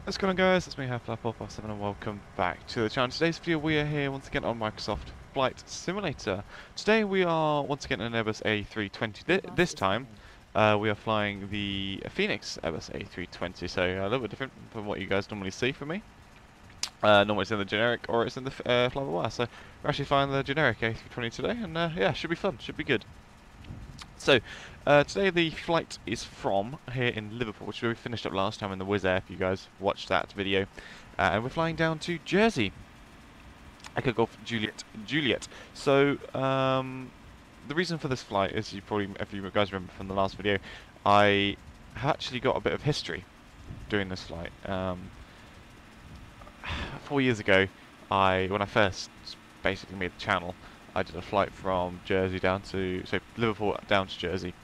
What's going on, guys? It's me, Half-Life 7, and welcome back to the channel. Today's video we are here once again on Microsoft Flight Simulator. Today we are once again in an Airbus A320. This time we are flying the Fenix Airbus A320, so a little bit different from what you guys normally see from me. Normally it's in the generic or it's in the fly-by-wire, so we're actually flying the generic A320 today, and yeah, should be fun, should be good. So, today the flight is from here in Liverpool, which we finished up last time in the Wizz Air, if you guys watched that video. And we're flying down to Jersey. Echo Golf Juliet. So, the reason for this flight is, if you guys remember from the last video, I have actually got a bit of history doing this flight. 4 years ago, when I first basically made the channel, I did a flight from Jersey down to, Liverpool down to Jersey,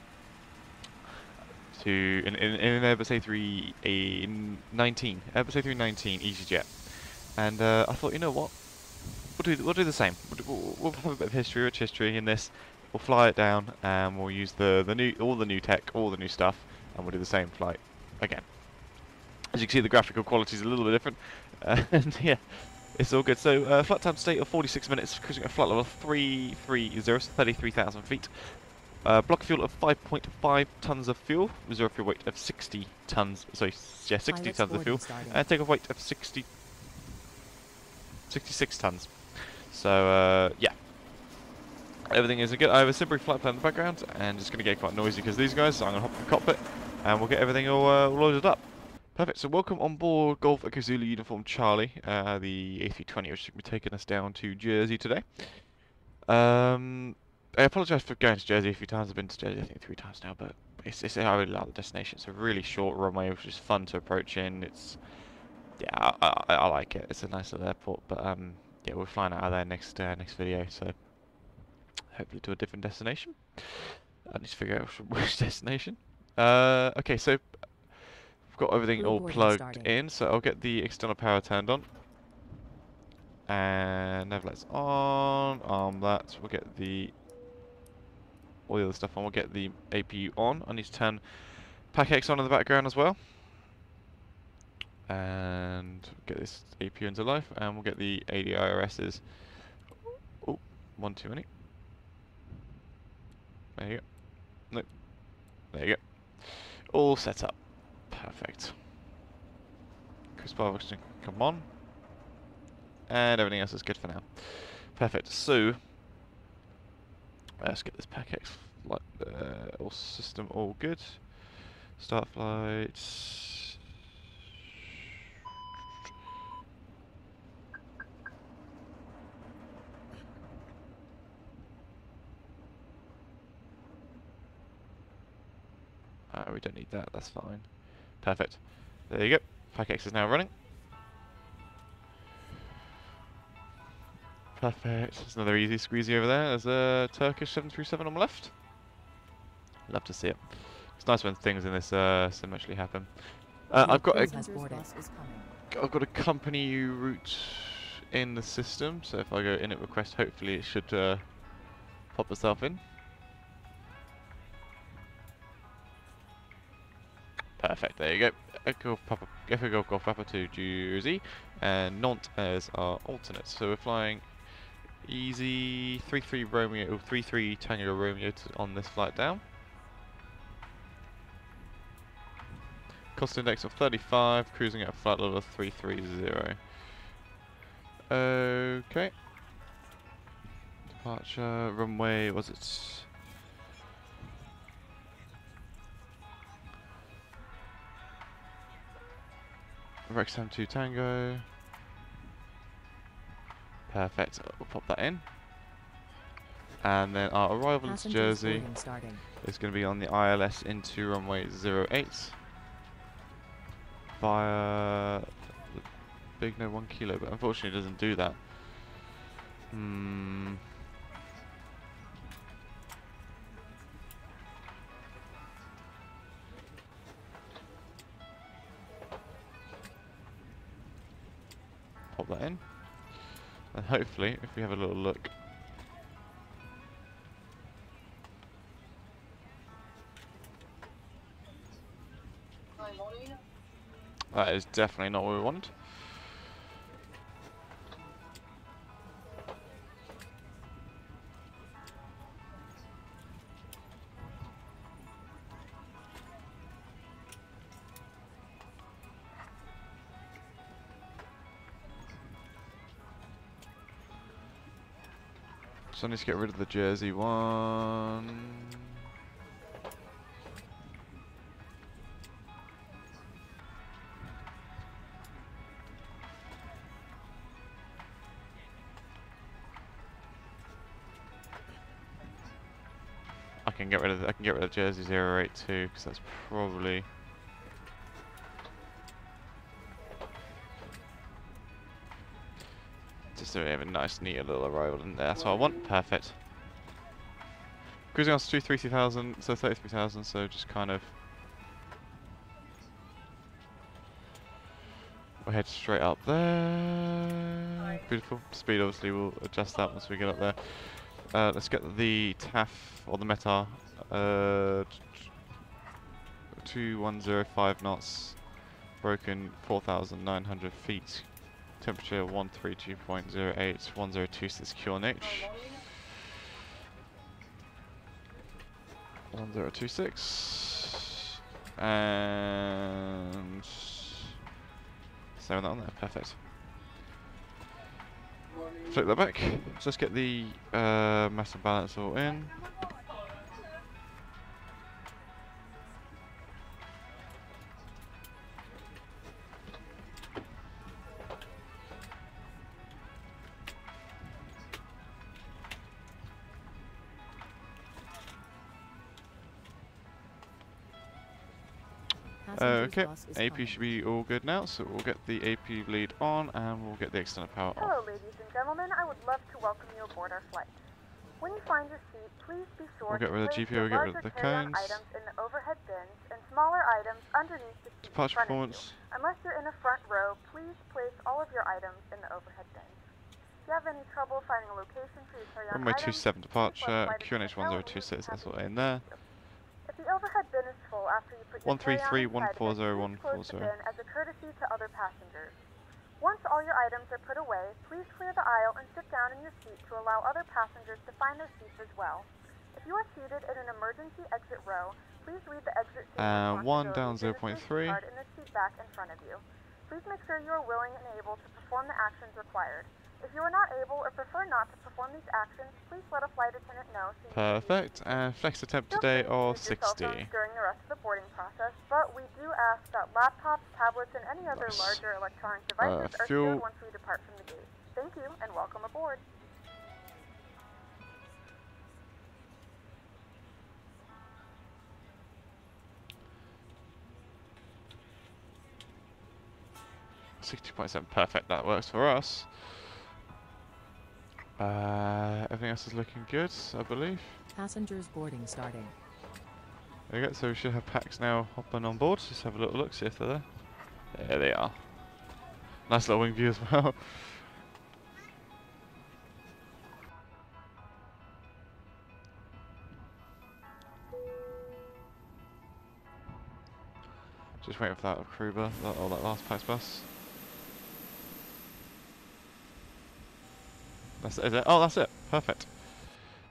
in an Airbus A319, Easyjet, and I thought, you know what, we'll do the same. We'll have a bit of rich history in this. We'll fly it down, and we'll use all the new tech, all the new stuff, and we'll do the same flight again. As you can see, the graphical quality is a little bit different, and yeah. It's all good. So, flight time state of 46 minutes, cruising at flight level 330, so 33,000 feet. Block of fuel of 5.5 tons of fuel, reserve fuel weight of 60 tons, sorry, yeah, 60 tons of fuel, and takeoff weight of 66 tons. So, yeah. Everything is good. I have a simple flight plan in the background, and it's going to get quite noisy because these guys, so I'm going to hop in the cockpit, and we'll get everything all loaded up. Perfect, so welcome on board Golf Echo Zulu Uniform Charlie, the A320, which should be taking us down to Jersey today. I apologise for going to Jersey a few times. I've been to Jersey, I think 3 times now, but I really like the destination. It's a really short runway, which is fun to approach in. Yeah, I like it. It's a nice little airport, but yeah, we're flying out of there next video, so hopefully to a different destination. I need to figure out which destination. Okay, so I've got everything all plugged in, so I'll get the external power turned on. And nav lights on, arm that, we'll get all the other stuff on, we'll get the APU on. I need to turn PAC-X on in the background as well. And get this APU into life, and we'll get the ADIRSs. Oh, one too many. There you go. Nope. There you go. All set up. Perfect. Cruise bar oxygen, come on. And everything else is good for now. Perfect. So, let's get this PAC-X all system all good. Start flight. We don't need that, that's fine. Perfect. There you go. PAC-X is now running. Perfect. There's another easy squeezy over there. There's a Turkish 737 on the left. Love to see it. It's nice when things in this sim actually happen. I've got a company route in the system, so if I go init request, hopefully it should pop itself in. Perfect, there you go. Echo Golf Papa to Jersey, and Nantes as our alternate. So we're flying easy 33 Romeo, or 33 Tango Romeo on this flight down. Cost index of 35, cruising at flight level 330. Okay. Departure runway, was it? Ryxen 2 Tango. Perfect. We'll pop that in. And then our arrival into Jersey is going to be on the ILS into runway 08 via the Big No 1 Kilo, but unfortunately it doesn't do that. Pop that in, and hopefully, if we have a little look, That is definitely not what we wanted. So I need to get rid of the Jersey one. I can get rid of Jersey 082 because that's probably just a nice, neat little arrival in there. That's what I want. Perfect. Cruising altitude 33,000, so 33,000. So just kind of we'll head straight up there. Beautiful. Speed obviously we'll adjust that once we get up there. Let's get the TAF or the METAR 2105 knots, broken 4,900 feet, temperature 132.08, 1026 QNH. 1026 and 7 on there, perfect. Flick that back. So let's get the mass and balance all in. Okay, AP should be all good now, so we'll get the AP bleed on and we'll get the external power off. Hello ladies and gentlemen, I would love to welcome you aboard our flight. When you find your seat, please be sure to place your larger carry-on items in the overhead bins and smaller items underneath the seat in front of you. Unless you're in the front row, please place all of your items in the overhead bins. If you have any trouble finding a location for your carry-on Runway items, 27 departure, QNH 1026, that's all in there. If the overhead bin is full after you put your carry-on inside it, please close the bin as a courtesy to other passengers. Once all your items are put away, please clear the aisle and sit down in your seat to allow other passengers to find their seats as well. If you are seated in an emergency exit row, please read the exit one down 0.3 card in the seat back in front of you. Please make sure you are willing and able to perform the actions required. If you are not able or prefer not to perform these actions, please let a flight attendant know. Perfect. And flex attempt today or 60. During the rest of the boarding process, but we do ask that laptops, tablets, and any other larger electronic devices are sealed once we depart from the gate. Thank you and welcome aboard. .7, perfect. That works for us. Everything else is looking good, I believe. Passengers boarding starting. There we go, so we should have packs now hopping on board. Just have a little look, see if they're there. There they are. Nice little wing view as well. Just waiting for that Kruger, or that last pax bus. That's it, is it? Oh, that's it. Perfect.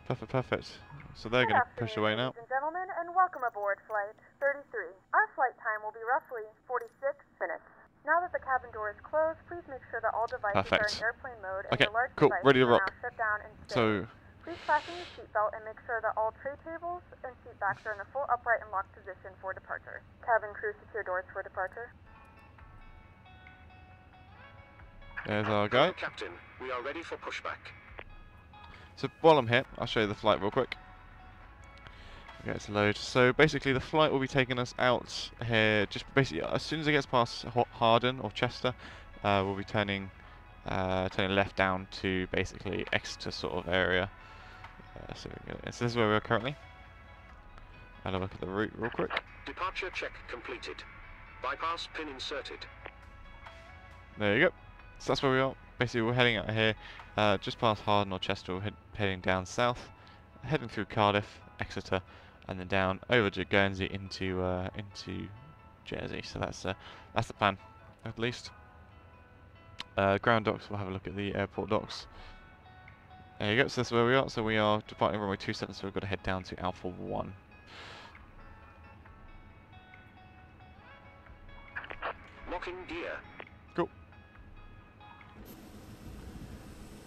Perfect. So they're going to push away now. Ladies and gentlemen, and welcome aboard Flight 33. Our flight time will be roughly 46 minutes. Now that the cabin door is closed, please make sure that all devices are in airplane mode and your large devices ready to are rock. now shut down and stay. So, please fasten your seatbelt and make sure that all tray tables and seat backs are in a full upright and locked position for departure. Cabin crew, secure doors for departure. There's our guy. Captain, we are ready for pushback. So while I'm here, I'll show you the flight real quick. Okay, it's load. So basically the flight will be taking us out here, just basically as soon as it gets past Harden or Chester, we'll be turning left down to basically Exeter sort of area. So this is where we are currently. Have a look at the route real quick. Departure check completed. Bypass pin inserted. There you go. So that's where we are. Basically, we're heading out of here, just past Harden or Chester. We're heading down south, heading through Cardiff, Exeter, and then down over to Guernsey into Jersey. So that's the plan, at least. Ground docks. We'll have a look at the airport docks. There you go. So this is where we are. So we are departing runway 27. So we've got to head down to Alpha 1. Locking gear. Cool.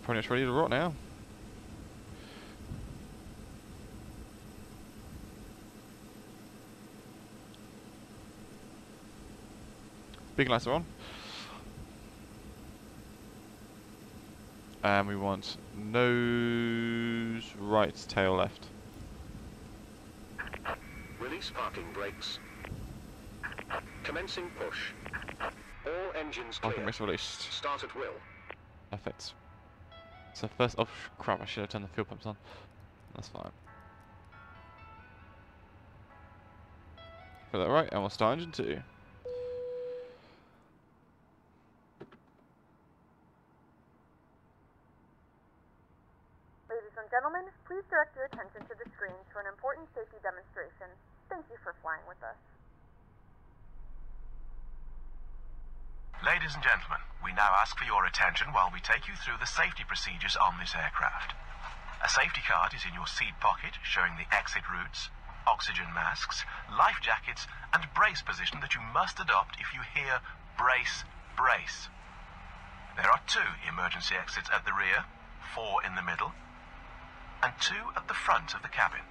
Pretty much ready to rock now. Big lights are on. And we want nose right, tail left. Release parking brakes. Commencing push. All engines clear. Parking brakes released. Start at will. Perfect. So first, oh crap, I should have turned the fuel pumps on. That's fine. Put that right, and we'll start engine 2. Ladies and gentlemen, please direct your attention to the screens for an important safety demonstration. Thank you for flying with us. Ladies and gentlemen, we now ask for your attention while we take you through the safety procedures on this aircraft. A safety card is in your seat pocket showing the exit routes, oxygen masks, life jackets and brace position that you must adopt if you hear brace, brace. There are 2 emergency exits at the rear, 4 in the middle, and 2 at the front of the cabin.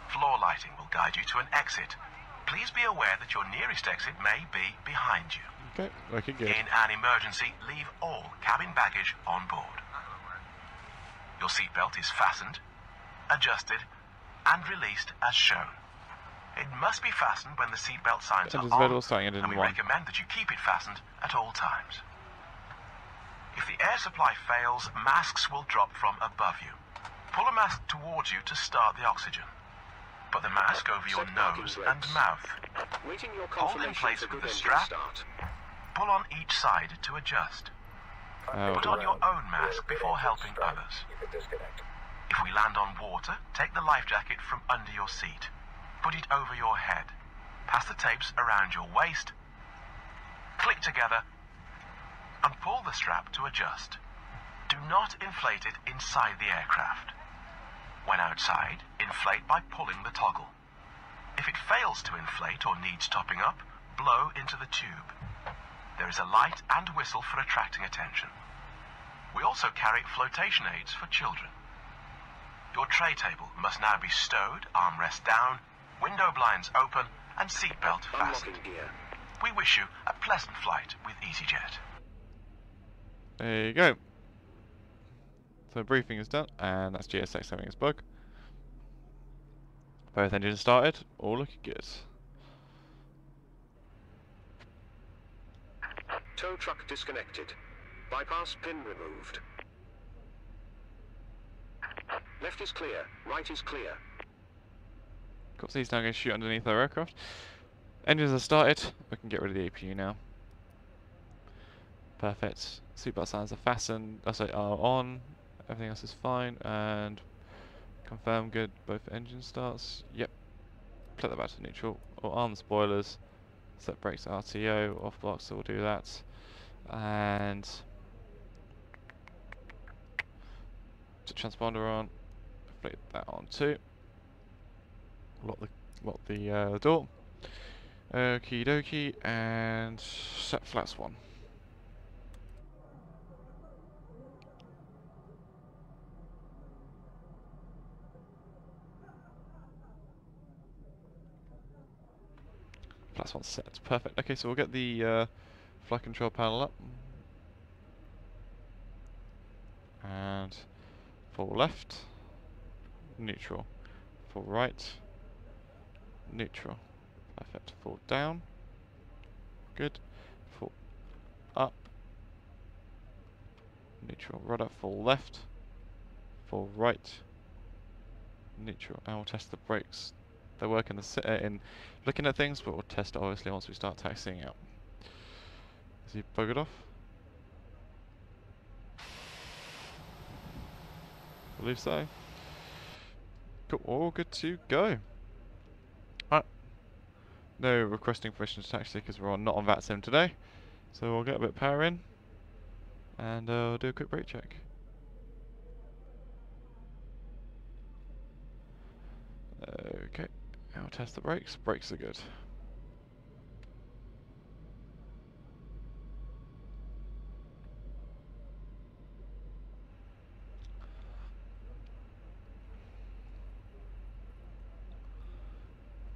Floor lighting will guide you to an exit. Please be aware that your nearest exit may be behind you. Okay, looking good. In an emergency, leave all cabin baggage on board. Your seatbelt is fastened, adjusted, and released as shown. It must be fastened when the seatbelt signs are on, and we recommend that you keep it fastened at all times. If the air supply fails, masks will drop from above you. Pull a mask towards you to start the oxygen. Put the mask over your nose and mouth. Hold in place with the strap. Pull on each side to adjust. Put on your own mask before helping others. If we land on water, take the life jacket from under your seat. Put it over your head. Pass the tapes around your waist. Click together and pull the strap to adjust. Do not inflate it inside the aircraft. When outside, inflate by pulling the toggle. If it fails to inflate or needs topping up, blow into the tube. There is a light and whistle for attracting attention. We also carry flotation aids for children. Your tray table must now be stowed, armrest down, window blinds open, and seatbelt fastened. We wish you a pleasant flight with Easyjet. There you go. So briefing is done, and that's GSX having its bug. Both engines started, all looking good. Tow truck disconnected. Bypass pin removed. Left is clear, right is clear. Got these now going to shoot underneath our aircraft. Engines are started, we can get rid of the APU now. Perfect. Seatbelt signs are fastened, are on. Everything else is fine, and confirm good. Both engine starts. Yep. Put that back to neutral. Or arm the spoilers. Set brakes RTO off block, so we'll do that. And put transponder on. Flick that on too. Lock the door. Okie dokie, and set flaps 1. Flaps 1 set. Perfect. Okay, so we'll get the flight control panel up. And full left, neutral. Full right, neutral. Perfect. Full down. Good. Full up. Neutral. Rudder. Full left. Full right. Neutral. And we'll test the brakes. They work in looking at things, but we'll test it obviously once we start taxiing out. Is he buggered off? I believe so. Cool. All good to go. Alright. No requesting permission to taxi because we're not on Vatsim today. So we'll get a bit of power in and do a quick brake check. Okay, I'll test the brakes. Brakes are good.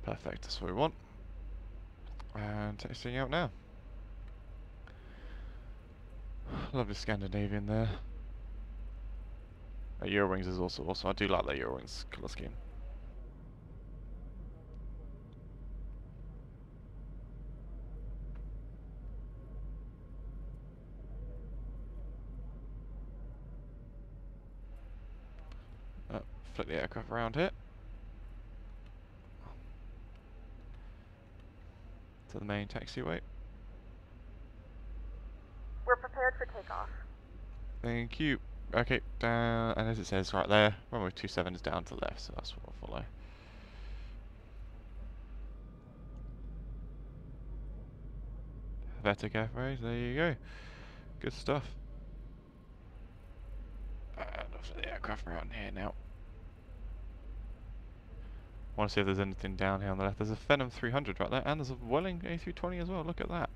Perfect, that's what we want. And testing out now. Lovely Scandinavian there. Eurowings is also awesome. I do like that Eurowings colour scheme. Flip the aircraft around here. To the main taxiway. We're prepared for takeoff. Thank you. Okay, down, and as it says right there, runway 27 is down to the left, so that's what I'll follow. Better cafes, there you go. Good stuff. And off to the aircraft around here now. Want to see if there's anything down here on the left. There's a Fenix 300 right there, and there's a Welling A320 as well. Look at that.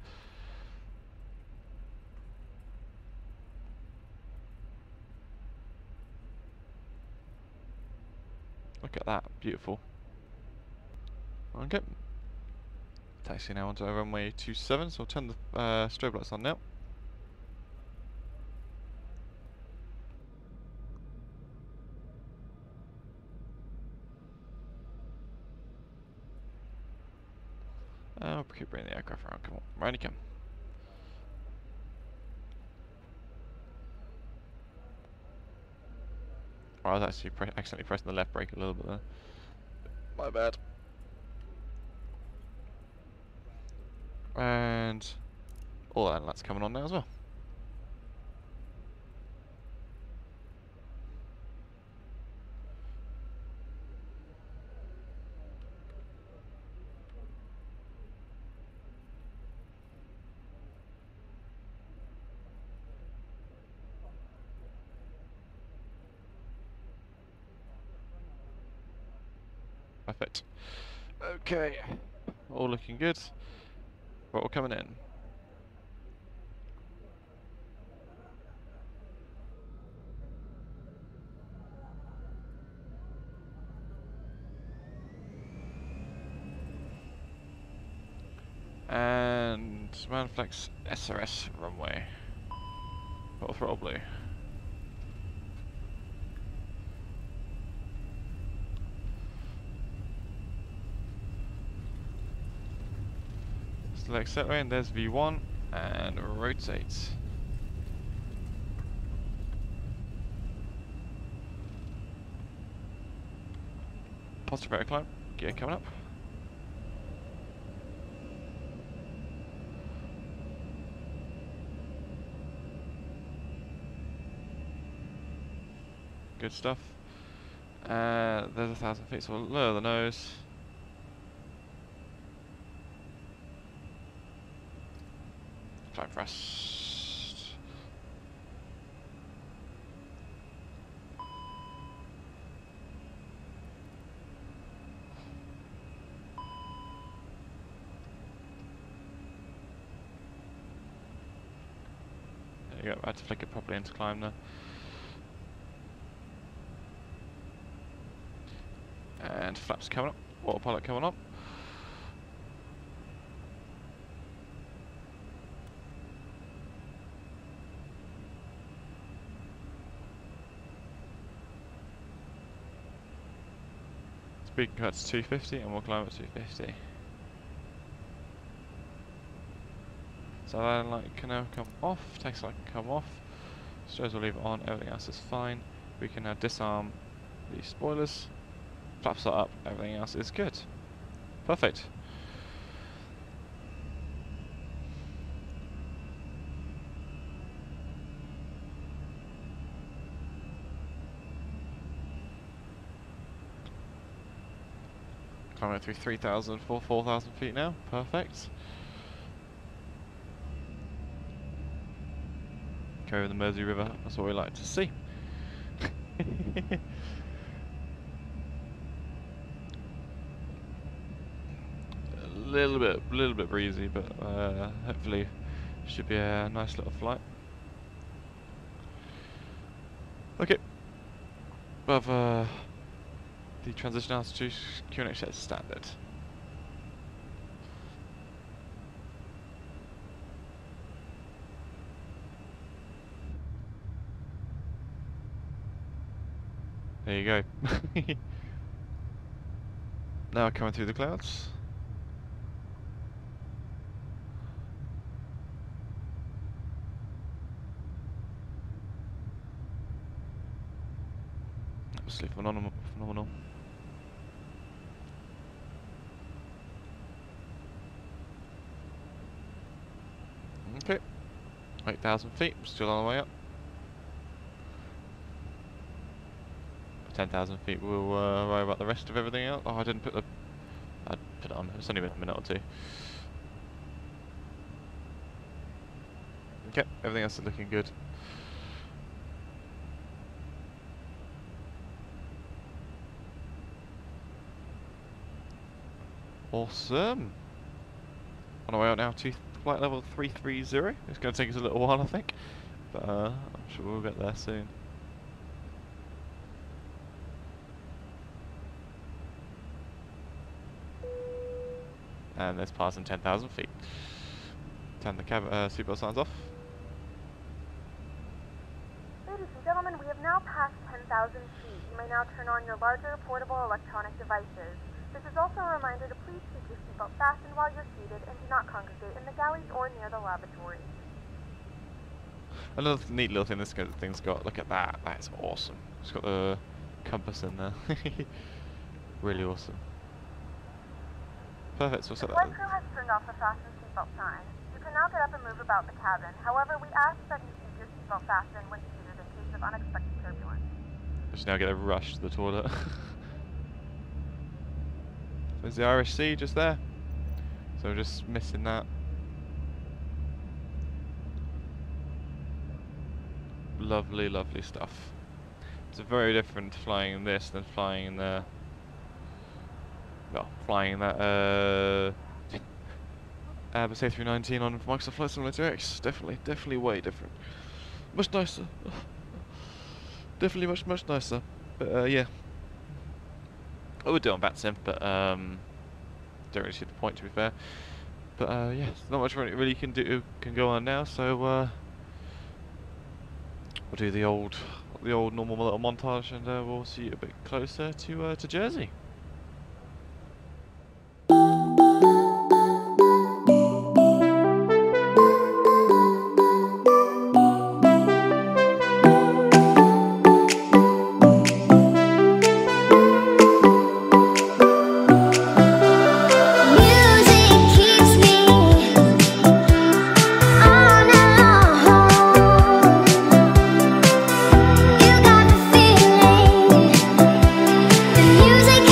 Look at that, beautiful. Okay. Taxi now onto runway 27, so I'll turn the strobe lights on now. I'll keep bringing the aircraft around, come on, round you come. I was actually accidentally pressing the left brake a little bit there. My bad. And all that lights coming on now as well. Perfect. Okay, all looking good. Right, we're coming in. And Manflex SRS runway. Got a throttle blue. Select setway, and there's V1 and rotate. Positive rate of climb, gear coming up. Good stuff. There's 1,000 feet, so we'll lower the nose. Climb thrust. There you go, I had to flick it properly into climb there. And flaps coming up, autopilot coming up. Speed can cut to 250 and we'll climb at 250. So that light can now come off, taxi light can come off, strobes will leave it on, everything else is fine. We can now disarm the spoilers, flaps are up, everything else is good. Perfect. Climbing through 3,000, 4,000 feet now. Perfect. Go over the Mersey River. That's what we like to see. A little bit breezy, but hopefully should be a nice little flight. Okay. Above the transition altitude, QNH set standard. There you go. Now we're coming through the clouds. Absolutely phenomenal. Okay, 8,000 feet, still on the way up. 10,000 feet, we'll worry about the rest of everything else. Oh, I didn't put the... I'd put it on, it's only been a minute or two. Okay, everything else is looking good. Awesome. On our way out now to flight level 330. It's going to take us a little while, I think, but I'm sure we'll get there soon. And there's passing 10,000 feet. Turn the seatbelt signs off. Ladies and gentlemen, we have now passed 10,000 feet. You may now turn on your larger portable electronic devices. This is also a reminder to please keep your seatbelt fastened while you're seated and do not congregate in the galleys or near the lavatories. Another neat little thing this thing's got, look at that, that's awesome. It's got the compass in there. Really awesome. Perfect, so we'll set The that. flight crew has turned off the fasten seatbelt sign. You can now get up and move about the cabin. However, we ask that you keep your seatbelt fastened when seated in case of unexpected turbulence. I should now get a rush to the toilet. There's the Irish Sea just there. So we're just missing that. Lovely, lovely stuff. It's very different flying this than flying the... Well, flying that Airbus A320 on Microsoft Flight Simulator X. Definitely way different. Much nicer. Definitely much nicer. But yeah. I would do it on Vatsim, but don't really see the point, to be fair. But yeah, not much really can go on now, so we'll do the old normal little montage, and we'll see you a bit closer to Jersey. Music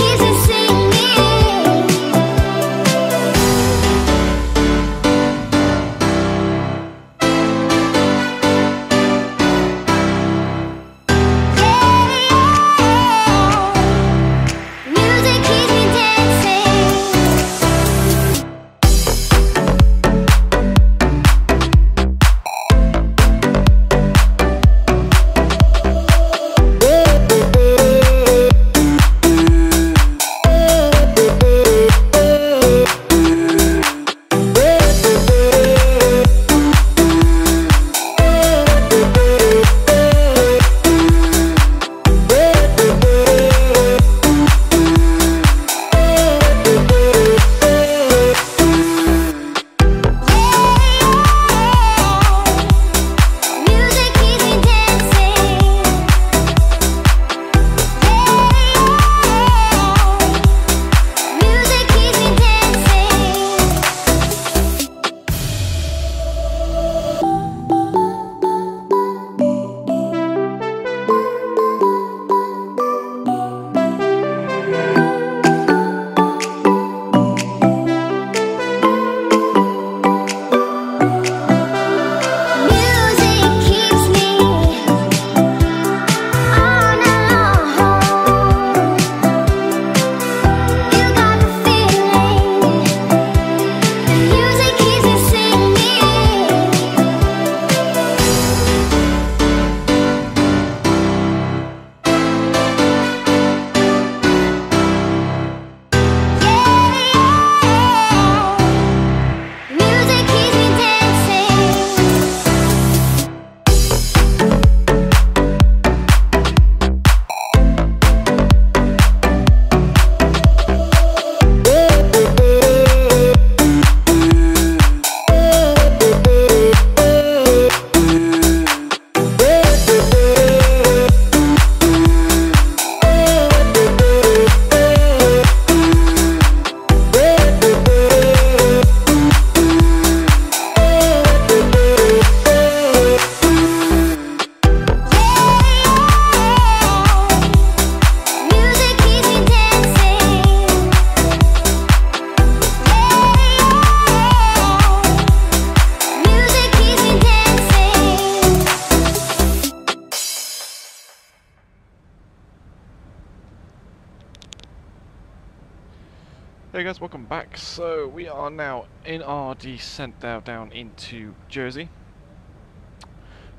Hey guys, welcome back. So we are now in our descent down into Jersey.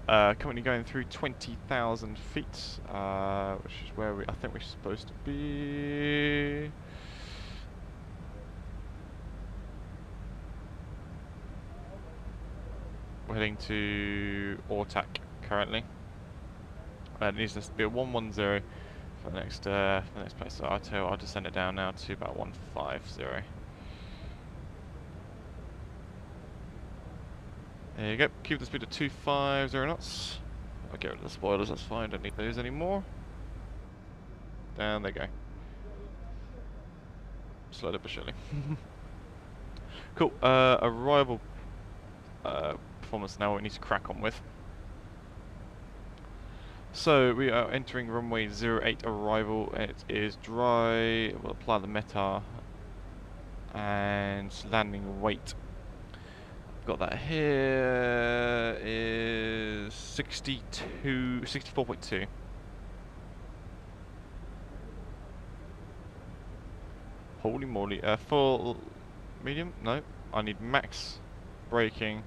Currently going through 20,000 feet, which is where I think we're supposed to be. We're heading to Ortac currently. It needs to be a 110 for the next place. So I'll just send it down now to about 150. There you go. Keep the speed at 250 knots. I'll get rid of the spoilers. That's fine. Don't need those anymore. Down they go. Slowly but surely. Cool. Arrival performance now. What we need to crack on with. So we are entering runway 08 arrival. It is dry. We'll apply the METAR and landing weight. Got that here is 64.2. Holy moly! Full medium? No, I need max braking.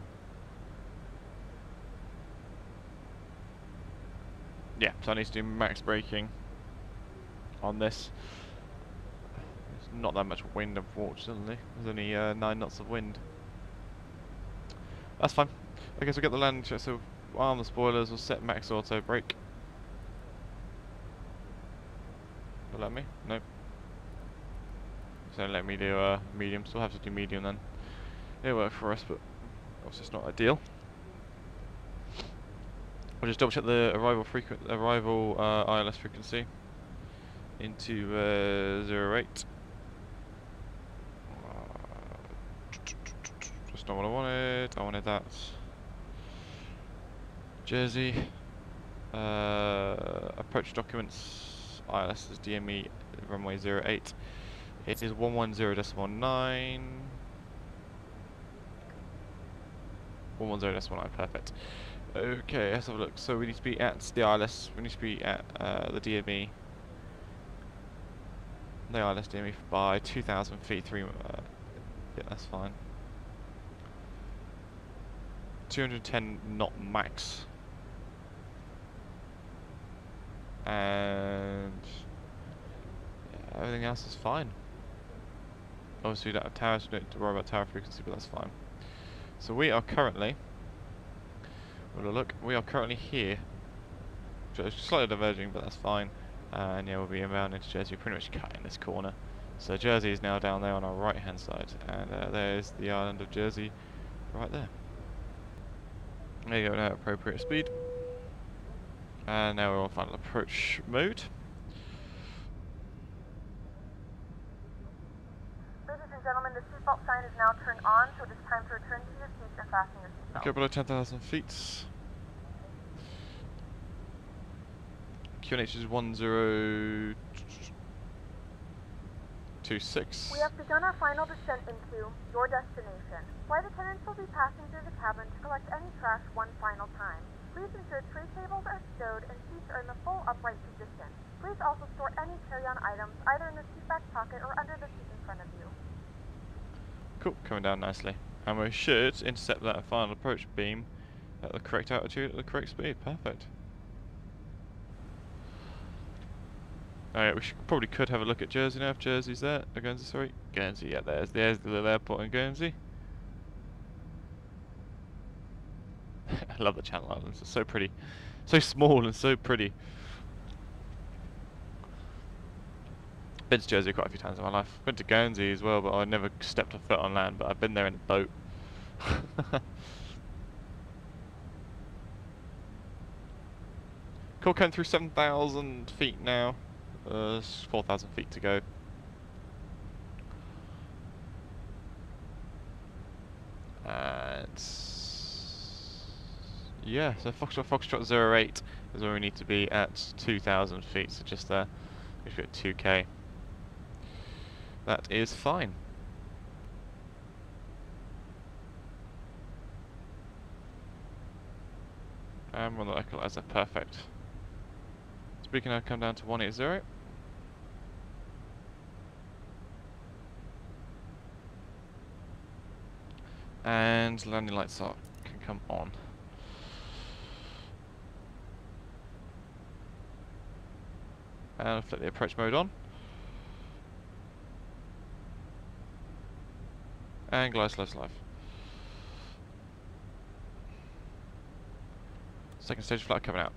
Yeah, so I need to do max braking on this. There's not that much wind, unfortunately. There's only 9 knots of wind. That's fine. Okay, so we get the landing check. So arm the spoilers. We'll set max auto brake. Will let me? Nope. So let me do medium. So we'll have to do medium then. It'll work for us, but obviously it's not ideal. We'll just double check the arrival ILS frequency into 08. That's not what I wanted. I wanted that. Jersey. Approach documents. ILS is DME runway 08. It is 110.9. 110.9. Perfect. Okay, let's have a look. So we need to be at the ILS. We need to be at the DME. The ILS DME by 2,000 feet. Yeah, that's fine. 210 knot max. And yeah, everything else is fine. Obviously we don't have towers, we don't have to worry about tower frequency, but that's fine. So we are currently, we are currently here. So it's slightly diverging, but that's fine. And yeah, we'll be around into Jersey, pretty much cutting this corner. So Jersey is now down there on our right hand side, and there's the island of Jersey right there. There you go, now appropriate speed. And now we're on final approach mode. Ladies and gentlemen, the seatbelt sign is now turned on, so it is time to return to your seats and fasten your seatbelt. Okay, below 10,000 feet. QNH is 1026. We have begun our final descent into your destination. Flight attendants will be passing through the cabin to collect any trash one final time. Please ensure tray tables are stowed and seats are in the full upright position. Please also store any carry-on items either in the seat back pocket or under the seat in front of you. Cool, coming down nicely. And we should intercept that final approach beam at the correct altitude at the correct speed. Perfect. Alright, we probably could have a look at Jersey now if Jersey's there. Guernsey, sorry. Guernsey, yeah, there's the little airport in Guernsey. I love the Channel Islands, it's so pretty. So small and so pretty. Been to Jersey quite a few times in my life. Been to Guernsey as well, but I never stepped a foot on land, but I've been there in a boat. Cool, coming through 7,000 feet now. 4,000 feet to go. And yeah, so Foxtrot 08 is where we need to be at 2,000 feet, so just there. We should be at 2k. That is fine. And run the localizer, perfect. Speed can now come down to 180. And landing lights can come on. And I'll flip the approach mode on. And glide slow live. Second stage flight coming out.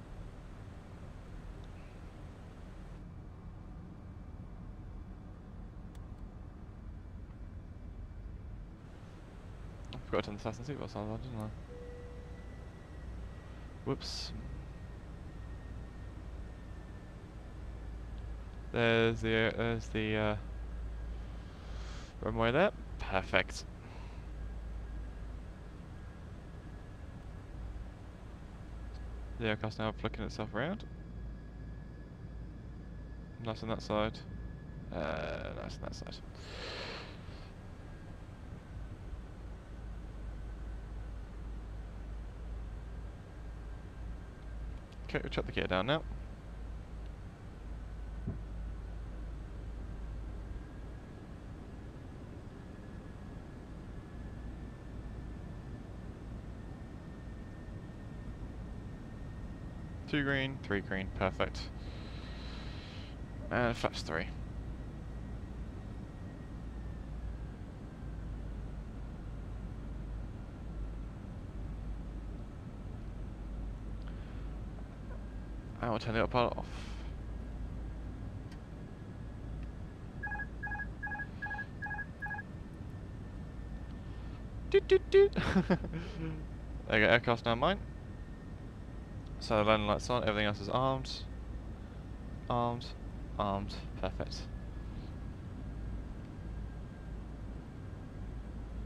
I forgot to turn the fasten seatbelts on, didn't I? Whoops. There's the runway there. Perfect. The aircraft's now flicking itself around. Nice on that side. Nice on that side. Okay, we'll chuck the gear down now. Two green, three green, perfect. And flaps 3. And we'll turn the autopilot off. Doot doot doot. There you go, aircraft's now mine. So the landing lights on, everything else is armed. Armed, armed, perfect.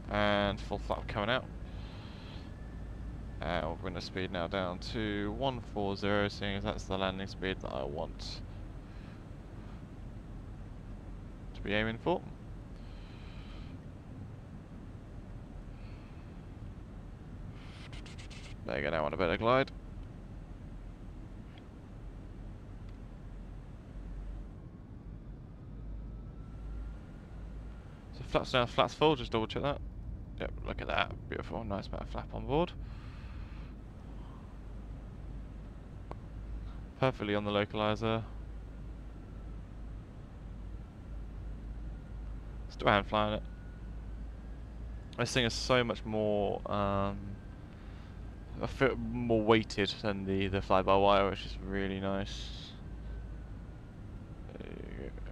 And full flap coming out. We'll bring the speed now down to 140, seeing as that's the landing speed that I want to be aiming for. There you go, now on a better glide. So flaps now, flaps full, just double check that. Yep, look at that, beautiful, nice amount of flap on board. Perfectly on the localizer. Still hand flying it. This thing is so much more I feel more weighted than the fly-by-wire, which is really nice.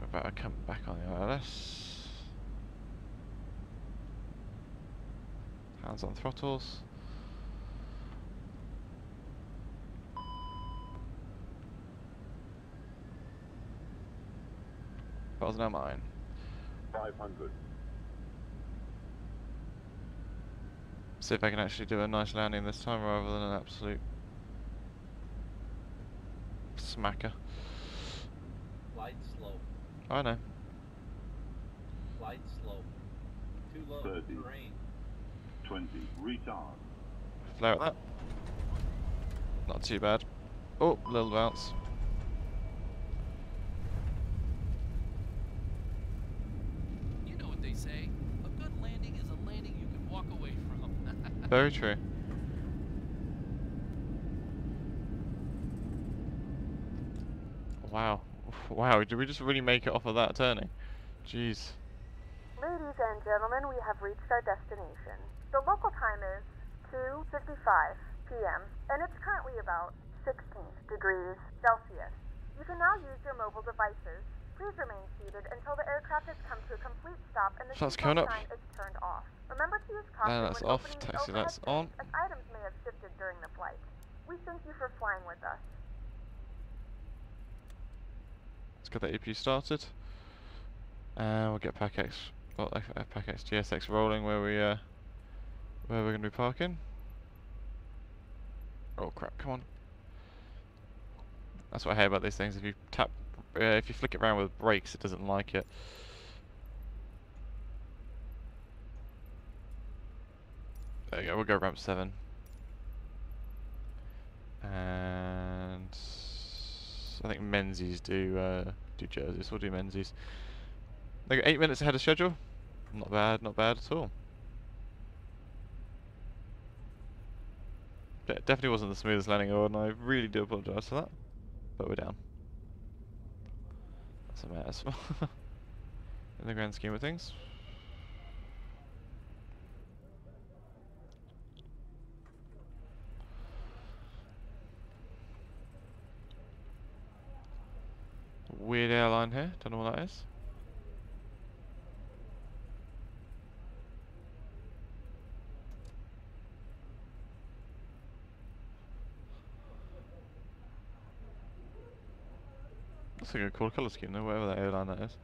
About to come back on the ILS. Hands on throttles. That now mine. 500. See if I can actually do a nice landing this time rather than an absolute smacker. Glide slow. I know. Glide slow. Too low. 30. Terrain. 20. Retard. Flare at that. Not too bad. Oh, little bounce. You know what they say. A good landing is a landing you can walk away from. Very true. Wow. Wow, did we just really make it off of that turning? Jeez. Ladies and gentlemen, we have reached our destination. The local time is 2:55 p.m. and it's currently about 16 degrees Celsius. You can now use your mobile devices. Please remain seated until the aircraft has come to a complete stop and the seatbelt sign is turned off. Remember to use caution That's when off. opening the Taxi overhead lights on. bins, as items may have shifted during the flight. We thank you for flying with us. Let's get that EP started. And we'll get Pack X, well, Pack X GSX rolling where we're going to be parking. Oh crap! Come on. That's what I hate about these things. If you tap, if you flick it around with brakes, it doesn't like it. There you go. We'll go ramp 7. And I think Menzies do Jersey, so we'll do Menzies. They got 8 minutes ahead of schedule. Not bad, not bad at all. It definitely wasn't the smoothest landing ever, and I really do apologise for that. But we're down. That's a mess. In the grand scheme of things. Weird airline here, don't know what that is. Looks like a cool colour scheme though, whatever that airline that is.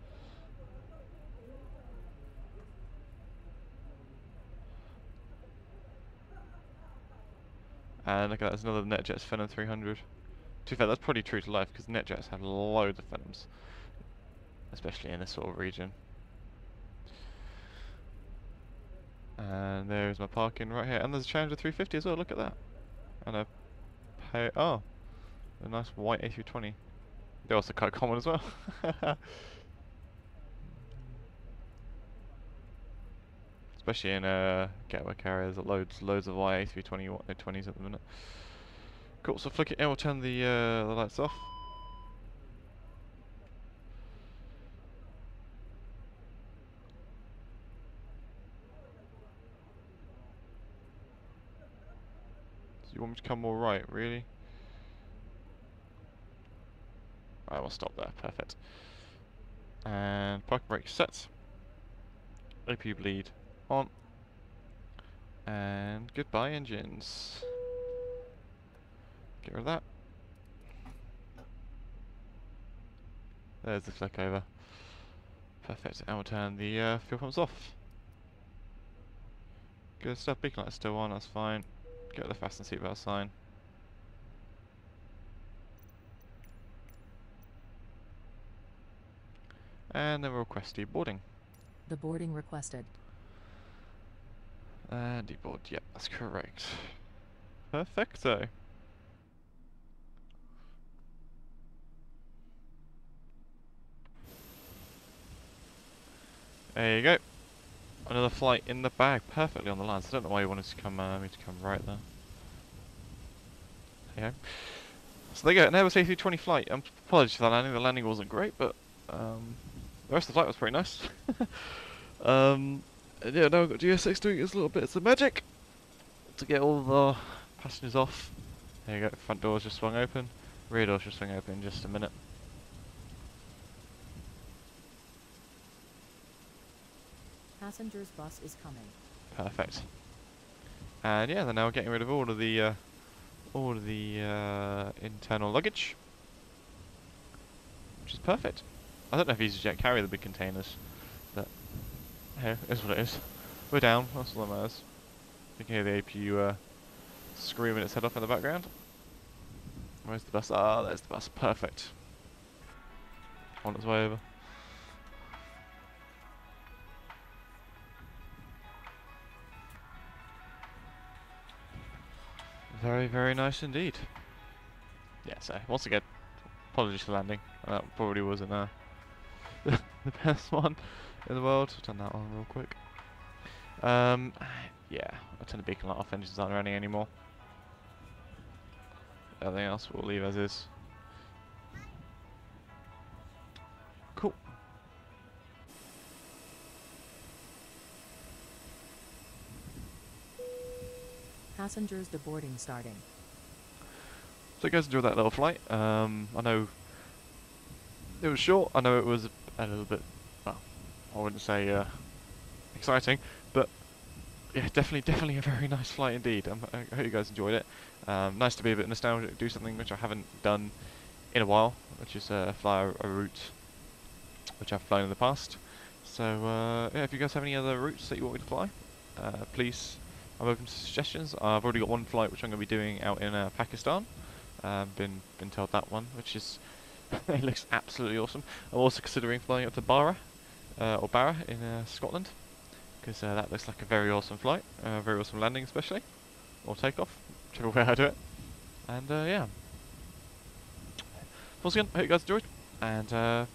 And look at that, there's another NetJets Phenom 300. To be fair, that's probably true to life because NetJets have loads of Phenoms, especially in this sort of region. And there's my parking right here, and there's a Challenger 350 as well. Look at that, and a a nice white A320. They're also quite common as well. Especially in getaway carriers, loads of white A320s at the minute. Cool. So flick it in. We'll turn the lights off. So you want me to come more right, really? Right, we'll stop there. Perfect. And parking brake set. AP bleed on. And goodbye engines. Get rid of that. There's the flick over. Perfect. And we'll turn the fuel pumps off. Good stuff. Beacon light's still on. That's fine. Get the fasten seatbelt sign. And then we'll request deboarding. The boarding requested. And deboard. Yep, that's correct. Perfecto. There you go. Another flight in the bag, perfectly on the line. So I don't know why you wanted to come me to come right there. There you go. So there you go, an Airbus A320 flight. Apologies for the landing. The landing wasn't great, but the rest of the flight was pretty nice. And yeah, now I've got GSX doing its little bits of magic to get all the passengers off. There you go. Front doors just swung open. Rear doors just swung open in just a minute. Passenger's bus is coming. Perfect. And yeah, they're now getting rid of all of the internal luggage, which is perfect. I don't know if Easyjet carry the big containers, but hey, it is what it is. We're down. That's all that matters. You can hear the APU screaming its head off in the background. Where's the bus? Ah, there's the bus. Perfect. On its way over. Very, very nice indeed. Yeah, so once again, apologies for landing. That probably wasn't the best one in the world. I've done that one real quick. Yeah, I'll turn the beacon light off, engines aren't running anymore. Everything else we'll leave as is. Cool. Passengers deboarding starting. So you guys enjoyed that little flight. I know it was short. I know it was a little bit, well, I wouldn't say exciting, but yeah, definitely a very nice flight indeed. I hope you guys enjoyed it. Nice to be a bit nostalgic, do something which I haven't done in a while, which is fly a route which I've flown in the past. So yeah, if you guys have any other routes that you want me to fly, please, I'm open to suggestions. I've already got one flight which I'm going to be doing out in Pakistan. Been told that one, which is it looks absolutely awesome. I'm also considering flying up to Barra in Scotland, because that looks like a very awesome flight, very awesome landing especially, or takeoff, whichever way I do it. And yeah. Once again, I hope you guys enjoyed, and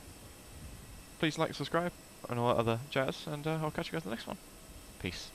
please like, subscribe, and all that other jazz, and I'll catch you guys in the next one. Peace.